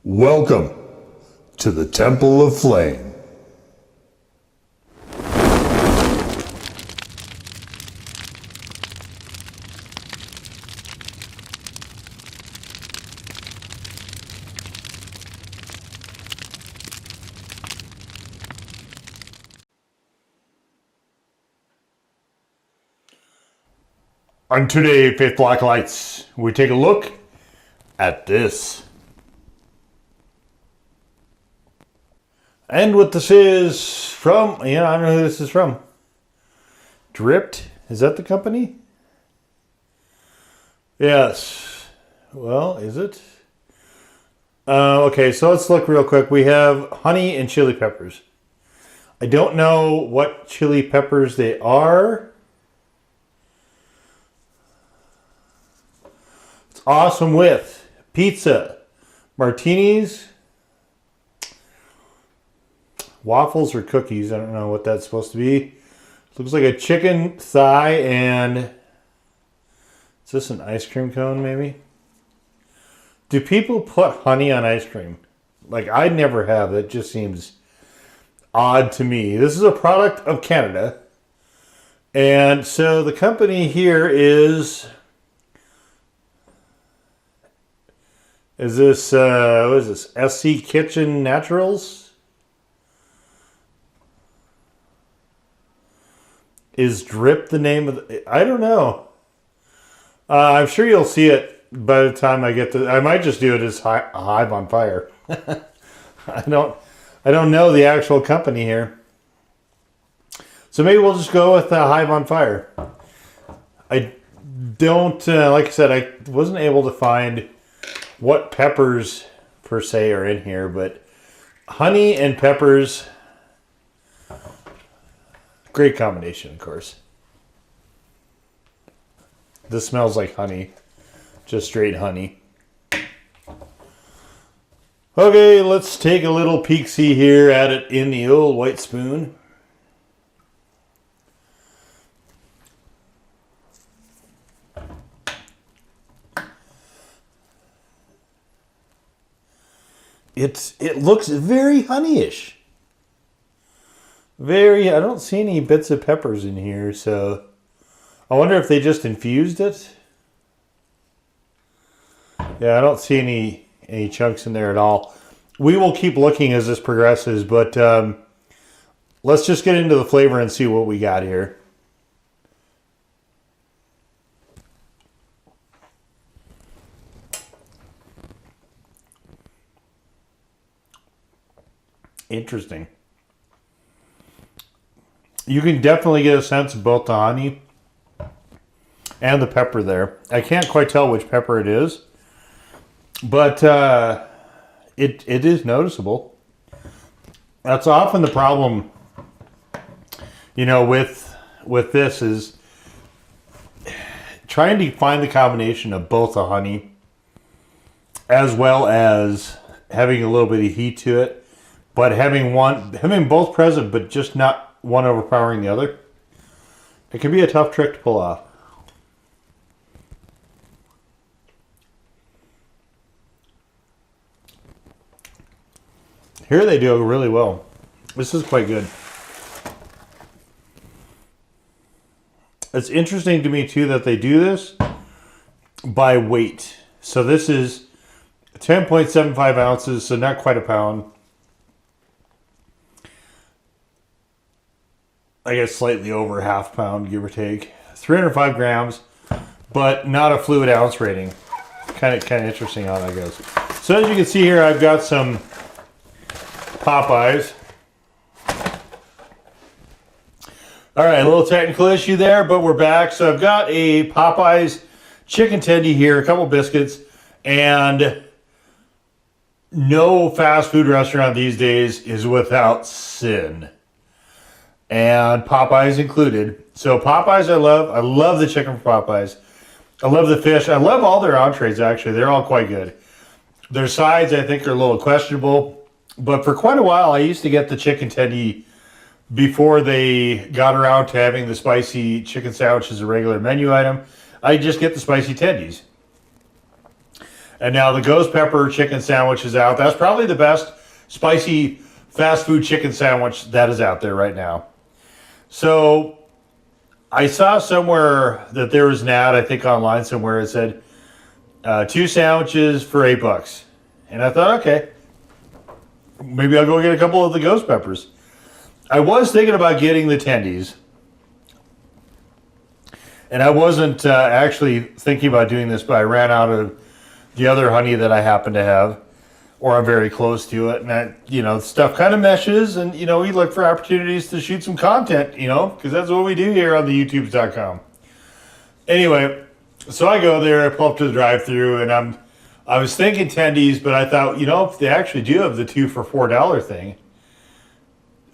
Welcome to the Temple of Flame. On today, Faith Black Lights, we take a look at this. And what this is from, I don't know who this is from. Dript? Is that the company? Yes. Well, is it? Okay, so let's look real quick. We have honey and chili peppers. I don't know what chili peppers they are. It's awesome with pizza, martinis, waffles or cookies. I don't know what that's supposed to be. Looks like a chicken thigh and... Is this an ice cream cone maybe? Do people put honey on ice cream? Like, I never have. That just seems odd to me. This is a product of Canada. And so the company here is this, what is this? SC Kitchen Naturals? Is Drip the name of the... I don't know. I'm sure you'll see it by the time I get to... I might just do it as Hive on Fire. I don't know the actual company here. So maybe we'll just go with Hive on Fire. I don't... like I said, I wasn't able to find what peppers per se are in here, but honey and peppers... Great combination, of course. This smells like honey. Just straight honey. Okay, let's take a little peek-see here at it in the old white spoon. It looks very honeyish. I don't see any bits of peppers in here, so I wonder if they just infused it. Yeah, I don't see any chunks in there at all. We will keep looking as this progresses, but let's just get into the flavor and see what we got here. Interesting. You can definitely get a sense of both the honey and the pepper there. I can't quite tell which pepper it is, but it is noticeable. That's often the problem, you know, with this is trying to find the combination of both the honey as well as having a little bit of heat to it, but having both present, but just not one overpowering the other. It can be a tough trick to pull off. Here they do really well. This is quite good. It's interesting to me too that they do this by weight. So this is 10.75 ounces, so not quite a pound. I guess slightly over a half pound, give or take. 305 grams, but not a fluid ounce rating. Kind of interesting how that goes. So as you can see here, I've got some Popeyes. All right, a little technical issue there, but we're back. So I've got a Popeyes chicken tendie here, a couple biscuits, and no fast food restaurant these days is without sin. And Popeyes included. So Popeyes I love. I love the chicken from Popeyes. I love the fish. I love all their entrees, actually. They're all quite good. Their sides, I think, are a little questionable. But for quite a while, I used to get the chicken tendie before they got around to having the spicy chicken sandwich as a regular menu item. I just get the spicy tendies. And now the ghost pepper chicken sandwich is out. That's probably the best spicy fast food chicken sandwich that is out there right now. So I saw somewhere that there was an ad, I think online somewhere, it said 2 sandwiches for $8. And I thought, okay, maybe I'll go get a couple of the ghost peppers. I was thinking about getting the tendies. And I wasn't actually thinking about doing this, but I ran out of the other honey that I happen to have, or I'm very close to it. And stuff kind of meshes, and, we look for opportunities to shoot some content, because that's what we do here on the youtubes.com. Anyway, so I go there, I pull up to the drive-thru, and I was thinking tendies, but I thought, if they actually do have the 2 for $4 thing,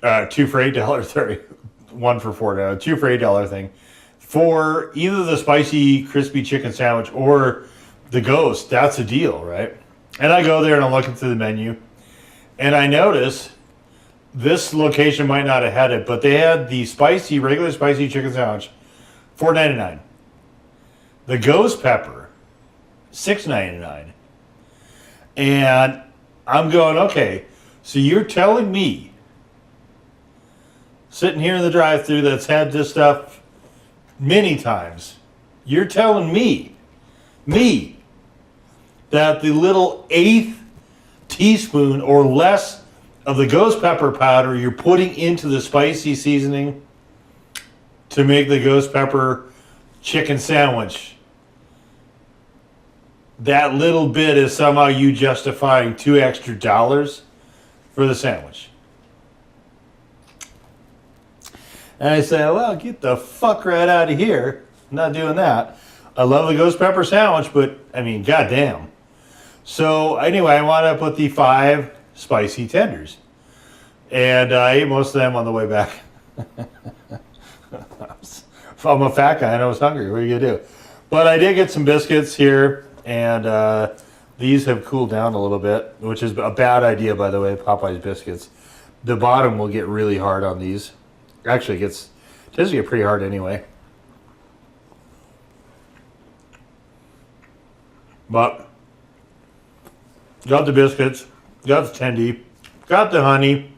2 for $8, sorry, 1 for $4, 2 for $8 thing, for either the spicy crispy chicken sandwich or the ghost, that's a deal, right? And I go there and I'm looking through the menu, and I notice this location might not have had it, but they had the regular spicy chicken sandwich, $4.99. The ghost pepper, $6.99. And I'm going, okay, so you're telling me, sitting here in the drive-thru that's had this stuff many times, you're telling me, that the little 1/8 teaspoon or less of the ghost pepper powder you're putting into the spicy seasoning to make the ghost pepper chicken sandwich, that little bit is somehow you justifying $2 extra for the sandwich. And I say, well, get the fuck right out of here. I'm not doing that. I love the ghost pepper sandwich, but goddamn. So anyway, I wanted to put the 5 spicy tenders. And I ate most of them on the way back. If I'm a fat guy and I was hungry, what are you going to do? But I did get some biscuits here, and these have cooled down a little bit, which is a bad idea, by the way, Popeye's biscuits. The bottom will get really hard on these. Actually, it tends to get pretty hard anyway. But got the biscuits, got the tendie, got the honey.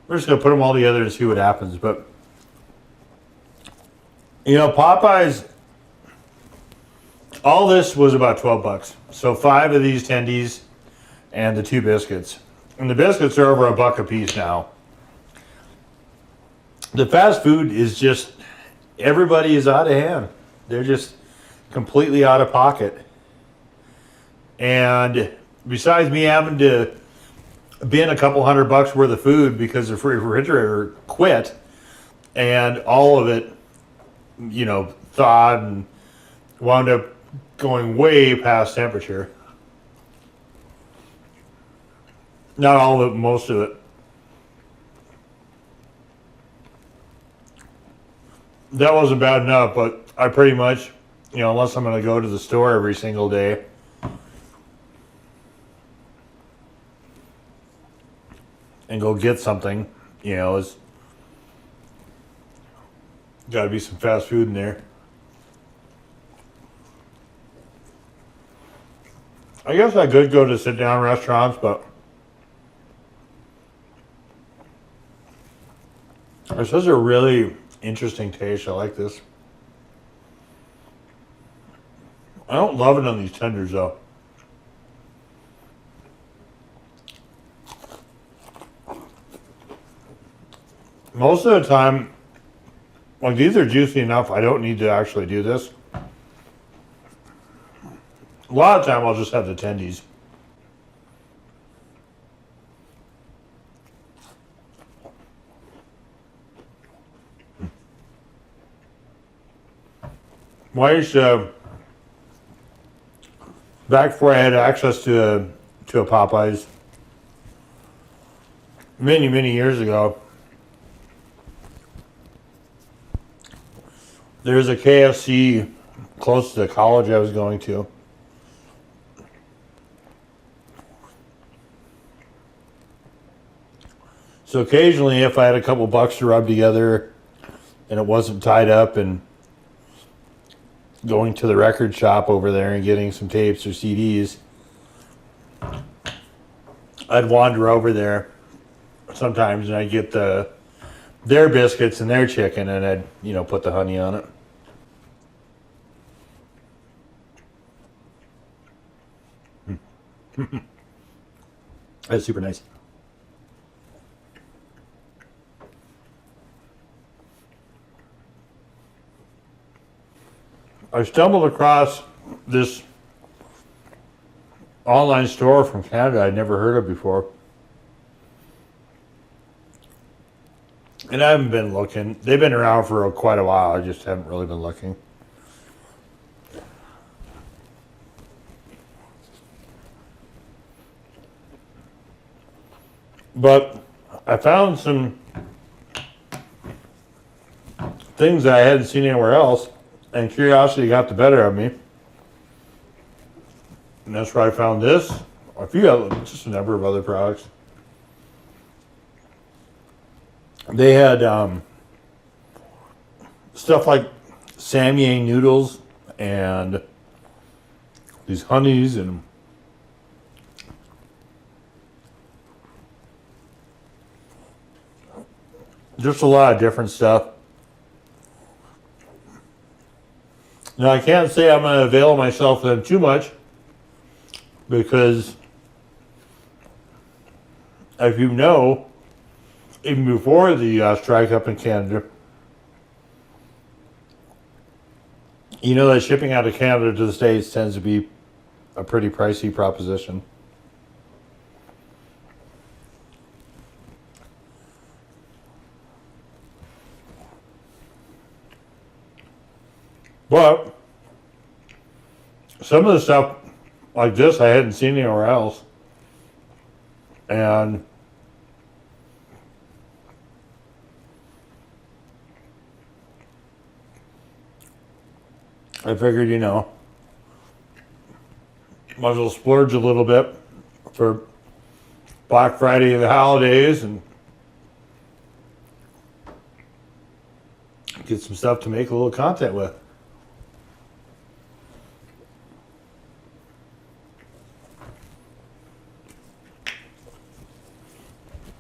We're just going to put them all together and see what happens. But, Popeyes, all this was about $12. So 5 of these tendies and the 2 biscuits. And the biscuits are over $1 a piece now. The fast food is just, everybody is out of hand. They're just completely out of pocket. And besides me having to bin a couple $100 worth of food because the refrigerator quit, and all of it, thawed and wound up going way past temperature. Not all of it, most of it. That wasn't bad enough, but I pretty much, unless I'm going to go to the store every single day, and go get something, it's got to be some fast food in there. I guess I could go to sit-down restaurants, but this is a really interesting taste. I like this. I don't love it on these tenders, though. Most of the time, these are juicy enough, I don't need to actually do this. A lot of time, I'll just have the tendies. Why used to, back before I had access to a Popeyes, many, many years ago, there's a KFC close to the college I was going to. So occasionally, if I had a couple bucks to rub together and it wasn't tied up, and going to the record shop over there and getting some tapes or CDs, I'd wander over there sometimes and I'd get their biscuits and their chicken, and I'd, you know, put the honey on it. That's super nice. I stumbled across this online store from Canada I'd never heard of before. And I haven't been looking. They've been around for quite a while. I just haven't really been looking. But I found some things that I hadn't seen anywhere else, and curiosity got the better of me. And that's where I found this, a few other, just a number of other products. They had stuff like Samyang noodles and these honeys and just a lot of different stuff. Now, I can't say I'm going to avail myself of them too much because, as you know, even before the strike up in Canada, you know that shipping out of Canada to the States tends to be a pretty pricey proposition. But some of the stuff like this I hadn't seen anywhere else. And I figured, you know, might as well splurge a little bit for Black Friday and the holidays and get some stuff to make a little content with.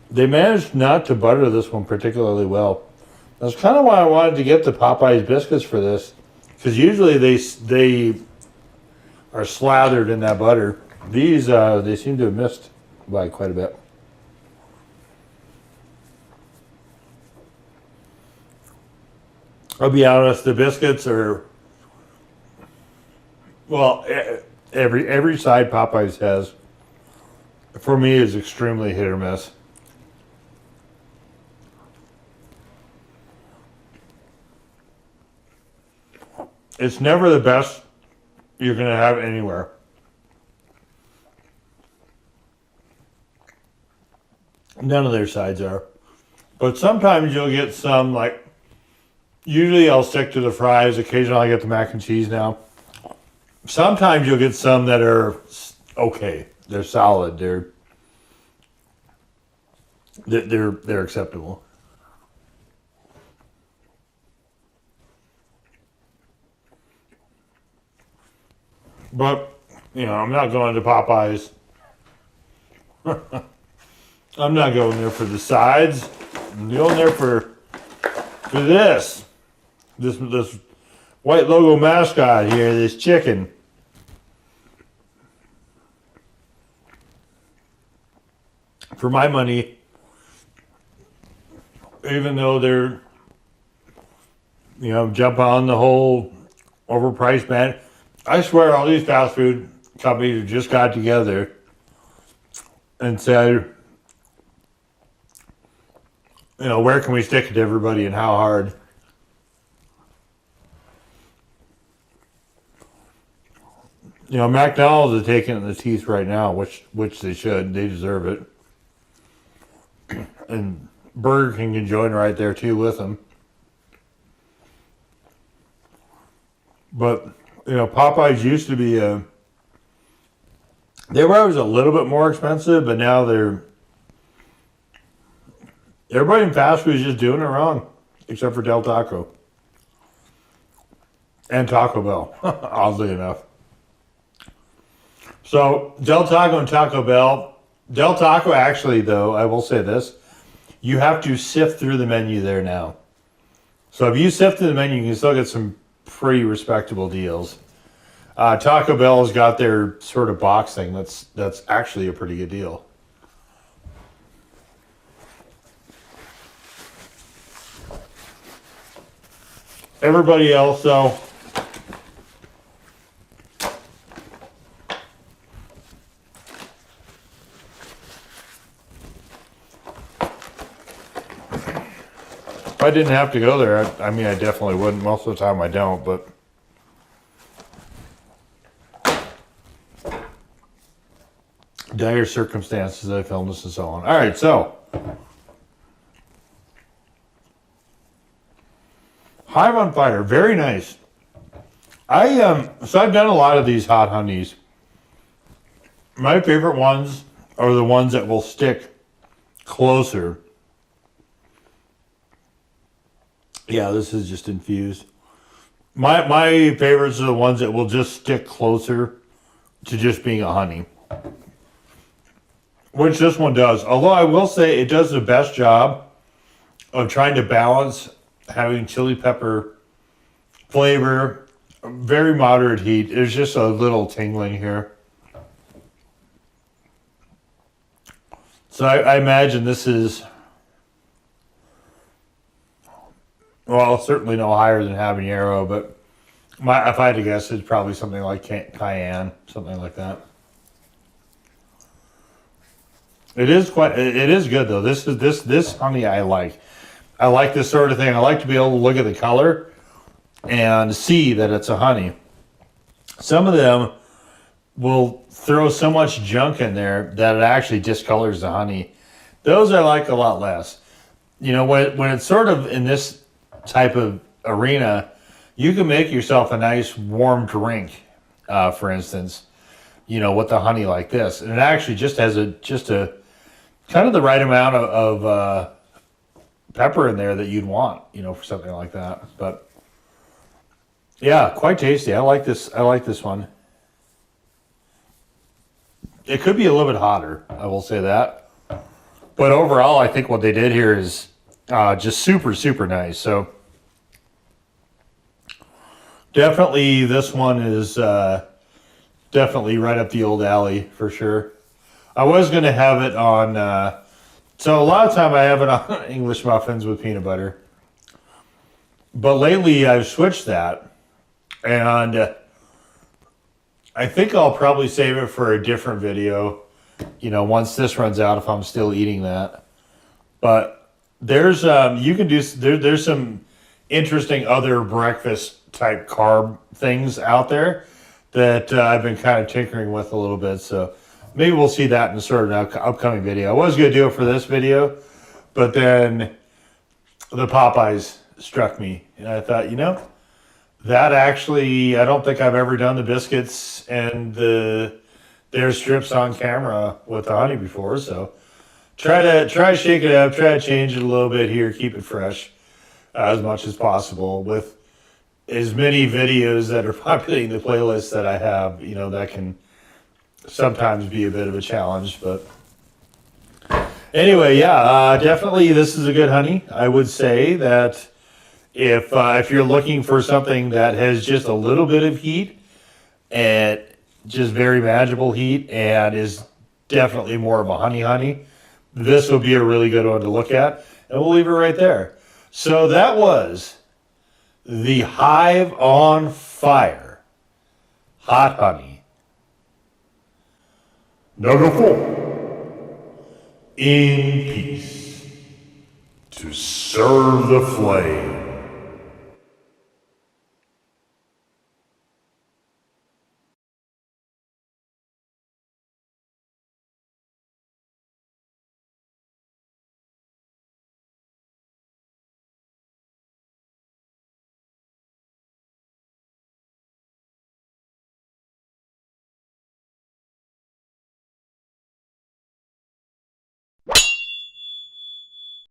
They managed not to butter this one particularly well. That's kind of why I wanted to get the Popeyes biscuits for this, because usually they are slathered in that butter. These they seem to have missed by quite a bit. I'll be honest, the biscuits are, well, every side Popeyes has, for me, is extremely hit or miss. It's never the best you're going to have anywhere. None of their sides are. But sometimes you'll get some, like, usually I'll stick to the fries. Occasionally I get the mac and cheese now. Sometimes you'll get some that are okay. They're solid. They're acceptable. But, you know, I'm not going to Popeyes. I'm not going there for the sides. I'm going there for this white logo mascot here, this chicken. For my money, even though they're, you know, jump on the whole overpriced man, I swear all these fast food companies just got together and said, you know, where can we stick it to everybody and how hard? You know, McDonald's is taking it in the teeth right now, which they should. They deserve it. And Burger King can join right there too with them. But, you know, Popeyes used to be they were always a little bit more expensive, but now everybody in fast food is just doing it wrong, except for Del Taco. And Taco Bell, oddly enough. So, Del Taco and Taco Bell, Del Taco, actually, though, I will say this. You have to sift through the menu there now. So if you sift through the menu, you can still get some pretty respectable deals. Taco Bell's got their sort of box thing. That's actually a pretty good deal. Everybody else, though, if I didn't have to go there, I mean, I definitely wouldn't. Most of the time I don't, but dire circumstances, I filmed this and so on. All right, so Hive on Fire, very nice. So I've done a lot of these hot honeys. My favorite ones are the ones that will stick closer. Yeah, this is just infused. My favorites are the ones that will just stick closer to just being a honey. Which this one does. Although I will say it does the best job of trying to balance having chili pepper flavor, very moderate heat. There's just a little tingling here. So I imagine this is, well, certainly no higher than habanero, but if I had to guess, it's probably something like cayenne, something like that. It is good though. This honey I like. I like this sort of thing. I like to be able to look at the color and see that it's a honey. Some of them will throw so much junk in there that it actually discolors the honey. Those I like a lot less. You know, when it's sort of in this type of arena, you can make yourself a nice warm drink, for instance, you know, with the honey like this. And it actually just has a kind of the right amount of pepper in there that you'd want, you know, for something like that. But yeah, quite tasty. I like this one. It could be a little bit hotter, I will say that. But overall, I think what they did here is just super, super nice. So definitely this one is definitely right up the old alley for sure. I was going to have it on, so a lot of time I have it on English muffins with peanut butter. But lately I've switched that. And I think I'll probably save it for a different video, you know, once this runs out, if I'm still eating that. But there's, you can do, there's some interesting other breakfast type carb things out there that I've been kind of tinkering with a little bit. So maybe we'll see that in sort of an upcoming video. I was going to do it for this video, but then the Popeyes struck me. And I thought, you know, that actually, I don't think I've ever done the biscuits and their strips on camera with the honey before. So try to shake it up, try to change it a little bit here, keep it fresh as much as possible with as many videos that are populating the playlist that I have. You know, that can sometimes be a bit of a challenge, but anyway, yeah, definitely this is a good honey. I would say that if you're looking for something that has just a little bit of heat and just very manageable heat and is definitely more of a honey, this would be a really good one to look at. And we'll leave it right there. So that was the Hive on Fire Hot Honey. Number 4. In peace to serve the flame.